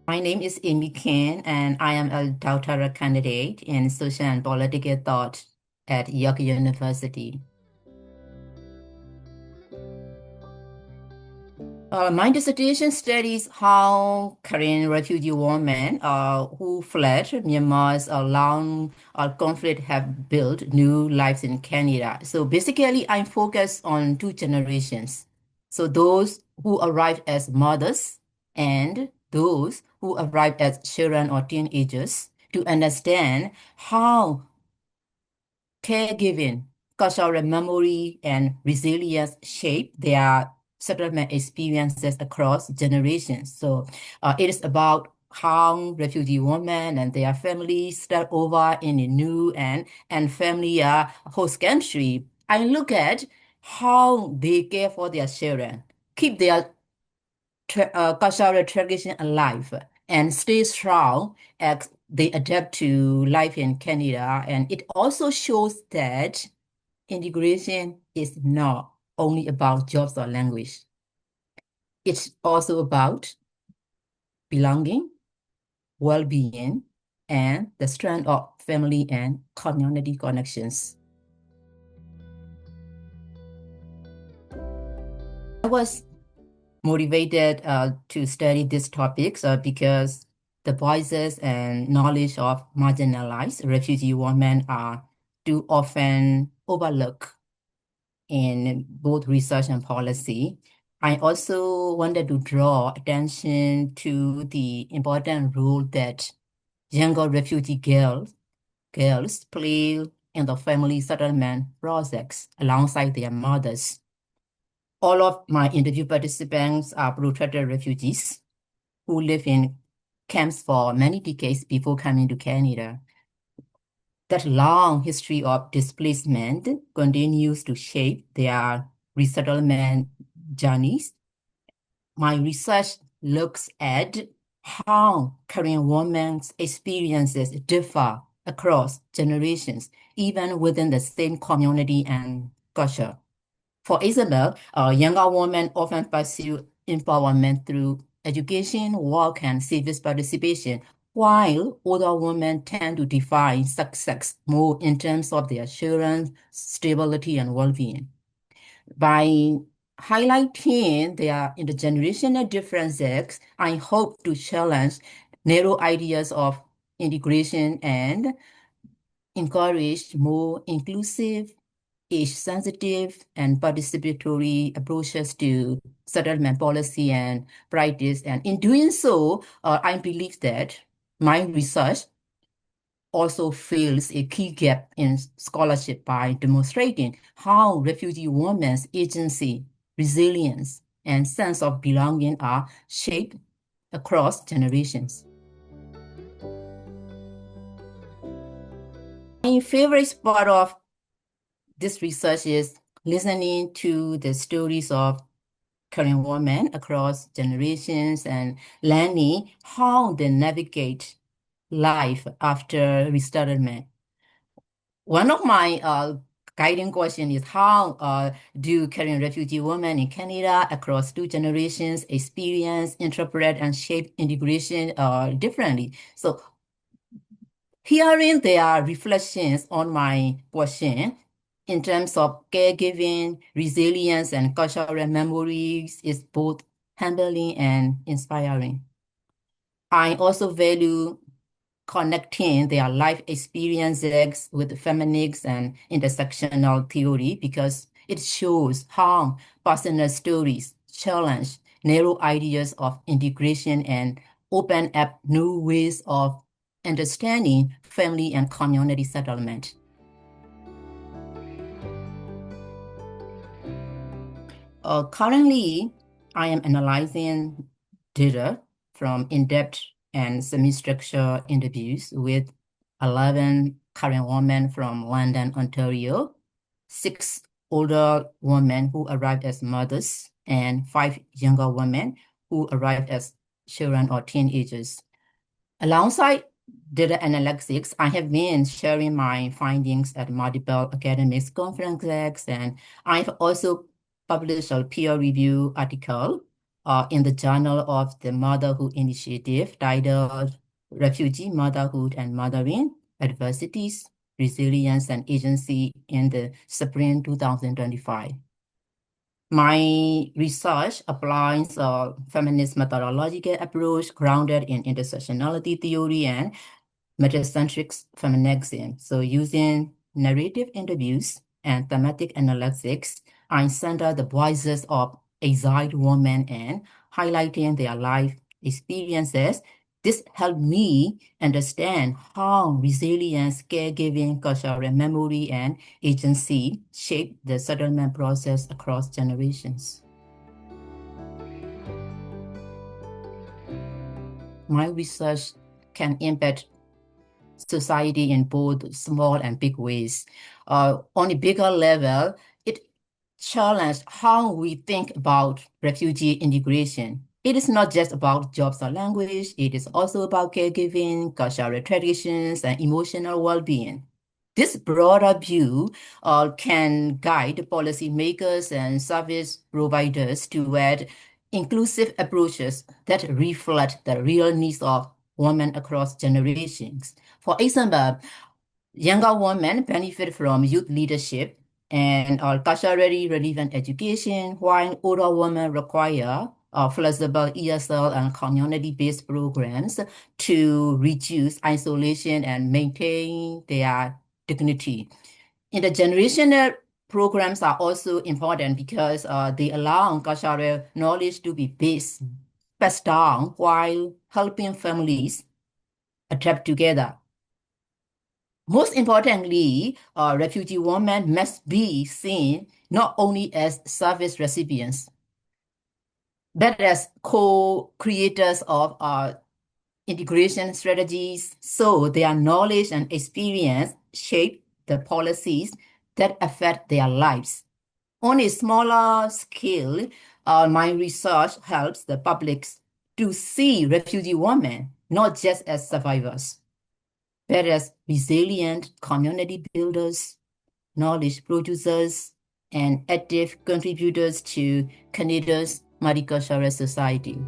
My name is Amy Khin, and I am a doctoral candidate in social and political thought at York University. My dissertation studies how Korean refugee women who fled Myanmar's long conflict have built new lives in Canada. So basically, I focus on two generations. So those who arrived as mothers and those who arrived as children or teenagers to understand how caregiving, cultural memory, and resilience shape their settlement experiences across generations. So it is about how refugee women and their families start over in a new and familiar host country. I look at how they care for their children, keep their cultural tradition alive, and stay strong as they adapt to life in Canada. And it also shows that integration is not only about jobs or language. It's also about belonging, well-being, and the strength of family and community connections. I was motivated to study these topics because the voices and knowledge of marginalized refugee women are too often overlooked in both research and policy. I also wanted to draw attention to the important role that younger refugee girls play in the family settlement process alongside their mothers. All of my interview participants are protracted refugees who live in camps for many decades before coming to Canada. That long history of displacement continues to shape their resettlement journeys. My research looks at how Korean women's experiences differ across generations, even within the same community and culture. For example, younger women often pursue empowerment through education, work, and civic participation, while older women tend to define success more in terms of their children's stability and well-being. By highlighting their intergenerational differences, I hope to challenge narrow ideas of integration and encourage more inclusive, age-sensitive, and participatory approaches to settlement policy and practice. And in doing so, I believe that my research also fills a key gap in scholarship by demonstrating how refugee women's agency, resilience, and sense of belonging are shaped across generations. My favorite part of this research is listening to the stories of Korean women across generations and learning how they navigate life after resettlement. One of my guiding questions is how do Korean refugee women in Canada across two generations experience, interpret, and shape integration differently? So hearing their reflections on my question in terms of caregiving, resilience, and cultural memories is both humbling and inspiring. I also value connecting their life experiences with feminist and intersectional theory because it shows how personal stories challenge narrow ideas of integration and open up new ways of understanding family and community settlement. Currently, I am analyzing data from in-depth and semi-structured interviews with 11 Korean women from London, Ontario, 6 older women who arrived as mothers, and 5 younger women who arrived as children or teenagers. Alongside data analytics, I have been sharing my findings at multiple academic conferences, and I've also published a peer-reviewed article in the Journal of the Motherhood Initiative titled Refugee Motherhood and Mothering, Adversities, Resilience, and Agency in the Spring 2025. My research applies a feminist methodological approach grounded in intersectionality theory and metacentric feminism. So using narrative interviews and thematic analytics, I center the voices of exiled women and highlighting their life experiences. This helped me understand how resilience, caregiving, cultural memory, and agency shape the settlement process across generations. My research can impact society in both small and big ways. On a bigger level, it challenged how we think about refugee integration. It is not just about jobs or language, it is also about caregiving, cultural traditions, and emotional well-being. This broader view can guide policymakers and service providers toward inclusive approaches that reflect the real needs of women across generations. For example, younger women benefit from youth leadership and culturally relevant education, while older women require flexible ESL and community-based programs to reduce isolation and maintain their dignity. Intergenerational programs are also important because they allow cultural knowledge to be passed down while helping families adapt together. Most importantly, refugee women must be seen not only as service recipients, but as co-creators of integration strategies, so their knowledge and experience shape the policies that affect their lives. On a smaller scale, my research helps the public to see refugee women not just as survivors, but as resilient community builders, knowledge producers, and active contributors to Canada's multicultural society.